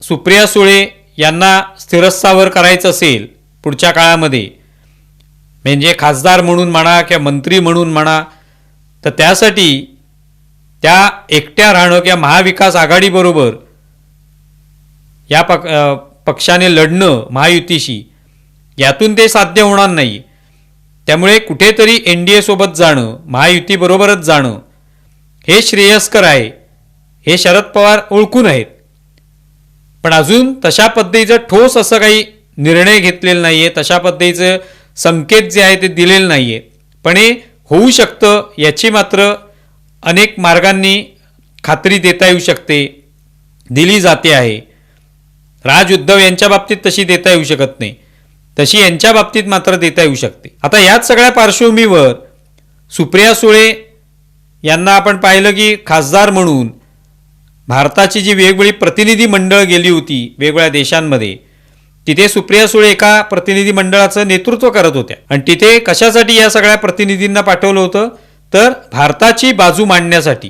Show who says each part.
Speaker 1: सुप्रिया सुळे यांना स्थिरस्थावर करायचं असेल पुढच्या काळामध्ये, म्हणजे खासदार म्हणून म्हणा किंवा मंत्री म्हणून म्हणा, तर त्यासाठी त्या एकट्या राहणं किंवा महाविकास आघाडीबरोबर या पक्षाने लढणं महायुतीशी, यातून ते साध्य होणार नाही. त्यामुळे कुठेतरी NDA सोबत जाणं, महायुतीबरोबरच जाणं हे श्रेयस्कर आहे, हे शरद पवार ओळखून आहेत. पण अजून तशा पद्धतीचं ठोस असं काही निर्णय घेतलेला नाही आहे, तशा पद्धतीचं संकेत जे आहे ते दिलेले नाही आहे. पण हे होऊ शकतं याची मात्र अनेक मार्गांनी खात्री देता येऊ शकते, दिली जाते आहे. राज उद्धव यांच्या बाबतीत तशी देता येऊ शकत नाही, तशी यांच्या बाबतीत मात्र देता येऊ शकते. आता याच सगळ्या पार्श्वभूमीवर सुप्रिया सुळे यांना आपण पाहिलं की खासदार म्हणून भारताची जी वेगवेगळी प्रतिनिधी मंडळ गेली होती वेगवेगळ्या देशांमध्ये, तिथे सुप्रिया सुळे एका प्रतिनिधी मंडळाचं नेतृत्व करत होत्या. आणि तिथे कशासाठी या सगळ्या प्रतिनिधींना पाठवलं होतं, तर भारताची बाजू मांडण्यासाठी.